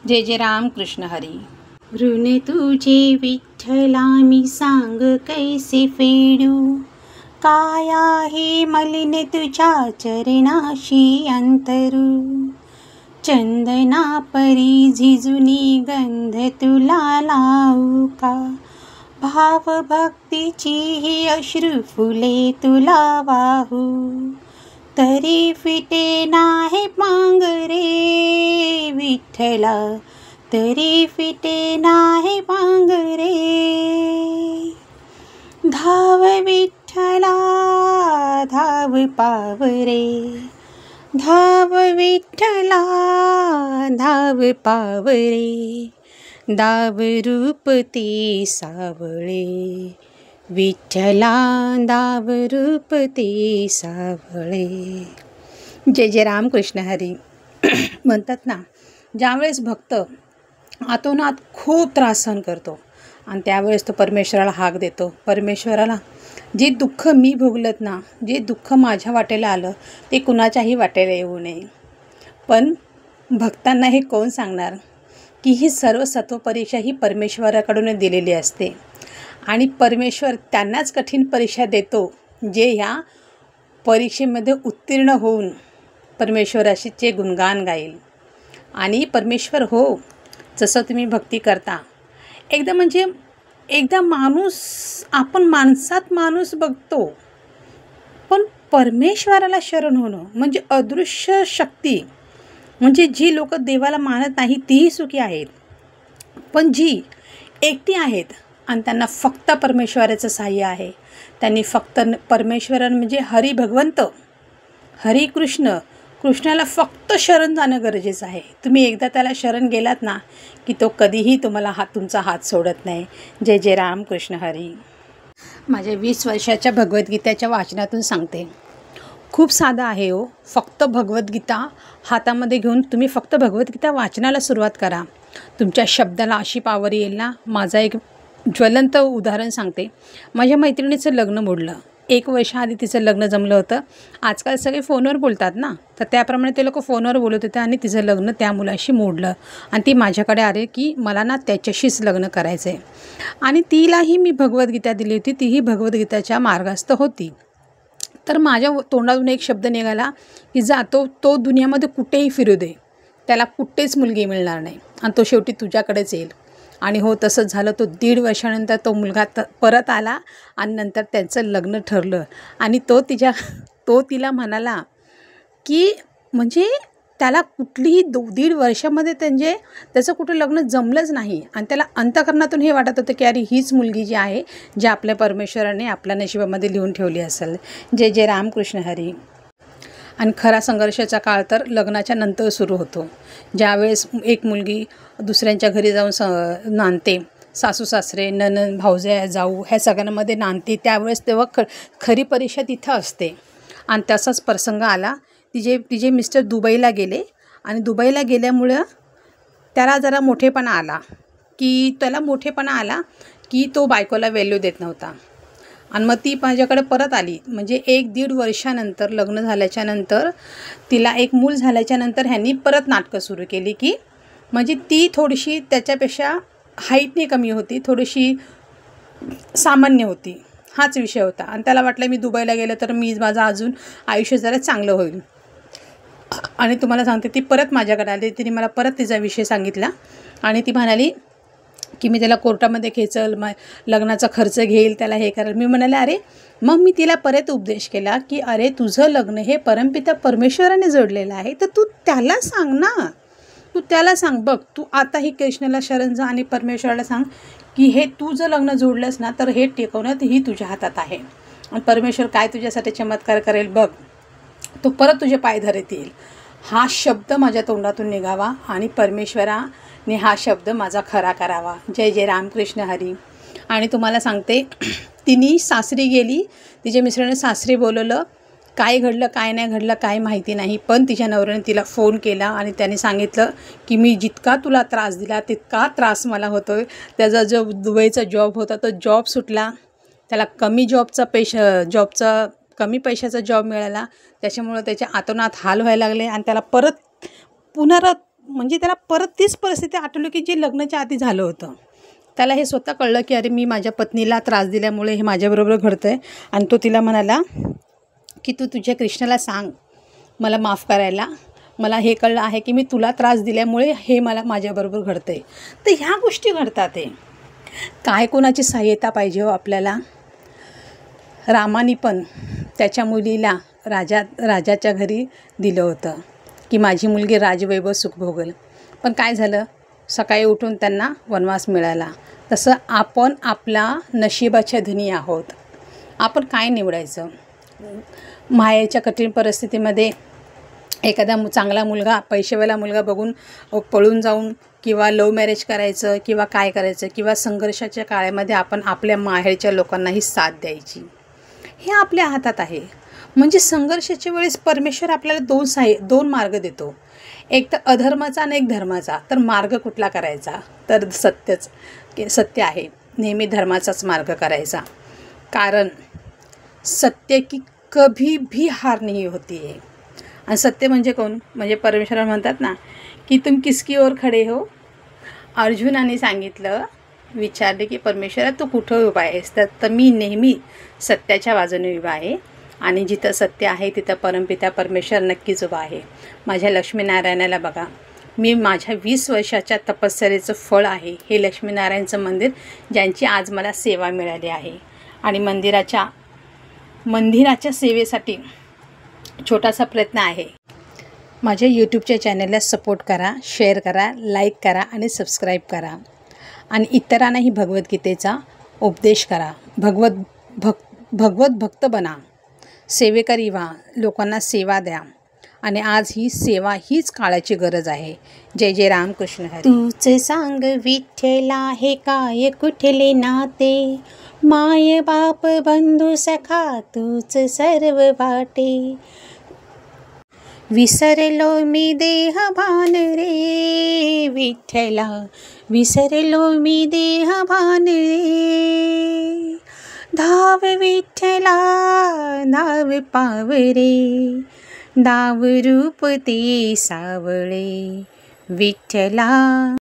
जय जय राम कृष्ण हरी। ऋण तुझे विठ्ठला मी सांग कैसे फेडू, काय आहे मलिन तुझ्या चरणाशी अंतरू। चंदना परी झिजुनी गंध तुला लावू का, भाव भक्तीची ही अश्रू फुले तुला वाहू। तरी फिटे नाही पांगरे विठ्ठला, तरी फिटे नाही पांगरे। धाव विठ्ठला धाव पावरे, धाव विठ्ठला धाव पावरे। दाव रूप ते सावळे विठ्ठला, दाव रूप ते सावळे। जय जय राम कृष्ण हरी। म्हणतात ना, ज्यावेळेस भक्त आतोनात खूप त्रास सहन करतो आणि त्यावेळेस तो परमेश्वराला हाक देतो, परमेश्वराला जे दुःख मी भोगलत ना, जे दुःख माझ्या वाटेला आलं ते कुणाच्याही वाटेला येऊ नये। पण भक्तांना हे कोण सांगणार की ही सर्व सत्व परीक्षा ही परमेश्वराकडून दिलेली असते आणि परमेश्वर त्यांनाच कठीण परीक्षा देतो जे ह्या परीक्षेमध्ये उत्तीर्ण होऊन परमेश्वराचे गुणगान गाईल। आणि परमेश्वर हो, जसं तुम्ही भक्ती करता, एकदा माणूस, आपण माणसात माणूस बघतो, पण परमेश्वराला शरण होणं म्हणजे अदृश्य शक्ती, म्हणजे जी लोक देवाला मानत नाही तीही सुखी आहेत, पण जी एकटी आहेत आणि त्यांना फक्त परमेश्वराचं सहाय्य आहे, त्यांनी फक्त परमेश्वरानं म्हणजे हरी भगवंत, हरी कृष्ण, कृष्णाला फक्त शरण जाणं गरजेचं आहे। तुम्ही एकदा त्याला शरण गेलात ना की तो कधीही तुम्हाला तुमचा हात सोडत नाही। जय जय राम कृष्ण हरी। माझ्या 20 वर्षाच्या भगवद्गीतेच्या वाचनातून सांगते, खूप साधं आहे हो। फक्त भगवद्गीता हातामध्ये घेऊन तुम्ही फक्त भगवद्गीता वाचनाला सुरुवात करा, तुमच्या शब्दाला अशी पावर येईल ना। माझा एक ज्वलंत उदाहरण सांगते। माझ्या मैत्रिणीचं लग्न मोडलं, 1 वर्ष आधी तिचं लग्न जमलं होतं। आजकाल सगळे फोनवर बोलतात ना, तर त्याप्रमाणे ते लोक फोनवर बोलत होते आणि तिचं लग्न त्या मुलाशी मोडलं आणि ती माझ्याकडे आली की मला ना त्याच्याशीच लग्न करायचं आहे। आणि तिलाही मी भगवद्गीता दिली होती, तीही भगवद्गीताच्या मार्गस्थ होती। तर माझ्या तोंडातून एक शब्द निघाला की जा, तो दुनियामध्ये कुठेही फिरू दे, त्याला कुठेच मुलगी मिळणार नाही आणि तो शेवटी तुझ्याकडेच येईल। आणि हो, तसंच झालं। तो 1.5 वर्षानंतर तो मुलगा परत आला आणि नंतर त्यांचं लग्न ठरलं आणि तो तिला म्हणाला की म्हणजे त्याला कुठलीही 1.5 वर्षामध्ये त्याचं कुठं लग्न जमलंच नाही आणि त्याला अंतःकरणातून हे वाटत होतं की अरे हीच मुलगी जी आहे, जी आपल्या परमेश्वराने आपल्या नशिबामध्ये लिहून ठेवली असेल। जय जय राम कृष्ण हरी। आणि खरा संघर्षाचा काळ तर लग्नाच्या नंतर सुरू होतो, ज्यावेळेस एक मुलगी दुसऱ्यांच्या घरी जाऊन नांदते, सासू सासरे, नणंद, भावजया, जाऊ ह्या सगळ्यांमध्ये नांदते, तेव्हा खरी परीक्षा तिथं असते। आणि तसाच प्रसंग आला, तिचे मिस्टर दुबईला गेले आणि दुबईला गेल्यामुळं त्याला जरा मोठेपणा आला की तो बायकोला व्हॅल्यू देत नव्हता आणि मग ती माझ्याकडे परत आली। म्हणजे 1-1.5 वर्षानंतर लग्न झाल्याच्या नंतर, तिला एक मूल झाल्याच्या नंतर ह्यांनी परत नाटकं सुरू केली की म्हणजे ती थोडीशी त्याच्यापेक्षा हाईटने कमी होती, थोडीशी सामान्य होती, हाच विषय होता। आणि त्याला वाटलं मी दुबईला गेलं तर माझं अजून आयुष्य जरा चांगलं होईल। आणि तुम्हाला सांगते, ती परत माझ्याकडे आली, तिने मला परत तिचा विषय सांगितला आणि ती म्हणाली की मी त्याला कोर्टामध्ये खेचल, लग्नाचा खर्च घेईल, त्याला हे करेल। मी म्हणाले अरे, मग मी तिला परत उपदेश केला की अरे, तुझं लग्न हे परमपिता परमेश्वराने जोडलेलं आहे, तर तू त्याला सांग ना, तू त्याला सांग, बघ तू आताही कृष्णाला शरण जा आणि परमेश्वराला सांग की हे तू जर लग्न जोडलंस ना तर हे टिकवणं ही तुझ्या हातात आहे आणि परमेश्वर काय तुझ्यासाठी चमत्कार करेल बघ, तो परत तुझे पाय धरत येईल। हा शब्द माझ्या तोंडातून निघावा आणि परमेश्वराने हा शब्द माझा खरा करावा। जय जय राम कृष्ण हरी। आणि तुम्हाला सांगते, तिने सासरी गेली, तिच्या मिस्टराने सासरी बोलवलं, काय घडलं काय नाही घडलं काय माहिती नाही, पण तिच्या नवऱ्याने तिला फोन केला आणि त्याने सांगितलं की मी जितका तुला त्रास दिला तितका त्रास मला होतोय। त्याचा जो दुबईचा जॉब होता तो जॉब सुटला, त्याला कमी पैशाचा जॉब मिळाला, त्याच्यामुळं त्याच्या आतोनात हाल व्हायला लागले आणि त्याला परत म्हणजे त्याला परत तीच परिस्थिती आठवली की जे लग्नाच्या आधी झालं होतं. त्याला हे स्वतः कळलं की अरे मी माझ्या पत्नीला त्रास दिल्यामुळे हे माझ्याबरोबर घडतं आहे. आणि तो तिला म्हणाला की तू तुझ्या कृष्णाला सांग मला माफ करायला. मला हे कळलं आहे की मी तुला त्रास दिल्यामुळे हे मला माझ्याबरोबर घडतं आहे. तर ह्या गोष्टी घडतात आहे. काय कोणाची सहाय्यता पाहिजे हो आपल्याला. रामाने पण त्याच्या मुलीला राजाच्या घरी दिलं होतं की माझी मुलगी राजवैभव सुख भोगेल. पण काय झालं, सकाळी उठून त्यांना वनवास मिळाला. तसं आपण आपल्या नशिबाच्या धनी आहोत. आपण काय निवडायचं. मायेच्या कठीण परिस्थितीमध्ये एखादा चांगला मुलगा, पैसेवाला मुलगा बघून पळून जाऊन किंवा लव्ह मॅरेज करायचं किंवा काय करायचं, किंवा संघर्षाच्या काळामध्ये आपण आपल्या माहेरच्या लोकांनाही साथ द्यायची. हे आपल्या हातात आहे. म्हणजे संघर्षाच्या वेळेस परमेश्वर आपल्याला दोन मार्ग देतो. एक तर अधर्माचा आणि एक धर्माचा. तर मार्ग कुठला करायचा, तर सत्य आहे. नेहमी धर्माचाच मार्ग करायचा. कारण सत्य की कभी भी हार नहीं होती है. आणि सत्य म्हणजे कोण, म्हणजे परमेश्वर म्हणतात ना की तुम किसकी ओर खडे हो. अर्जुनाने सांगितलं, विचारले की परमेश्वरा तू कुठं उभा आहेस. तर मी नेहमी सत्याच्या बाजूने उभा आहे. आणि जिथं सत्य आहे तिथं परमपिता परमेश्वर नक्कीच उभा आहे. माझ्या लक्ष्मीनारायणाला बघा, मी माझ्या 20 वर्षाच्या तपश्चर्येचं फळ आहे हे लक्ष्मीनारायणचं मंदिर, ज्यांची आज मला सेवा मिळाली आहे. आणि मंदिराच्या सेवेसाठी छोटासा प्रयत्न आहे. माझ्या यूट्यूबच्या चॅनलला सपोर्ट करा, शेअर करा, लाईक करा आणि सबस्क्राईब करा. आणि इतरांनाही भगवद्गीतेचा उपदेश करा. भगवत भक्त बना, सेवेकरी व्हा, लोकांना सेवा द्या. आणि आज ही सेवा हीच काळाची गरज आहे. जय जय रामकृष्ण हरी. तूच सांग विठ्ठला हे काय कुठले नाते, माय बाप बंधू सखा तूच सर्व वाटे. विसरलो मी देह भान रे विठ्ठला, विसरलो मी देह भान रे. धाव विठ्ठला धाव पावरे, दाव रूप ते सावळे विठ्ठला.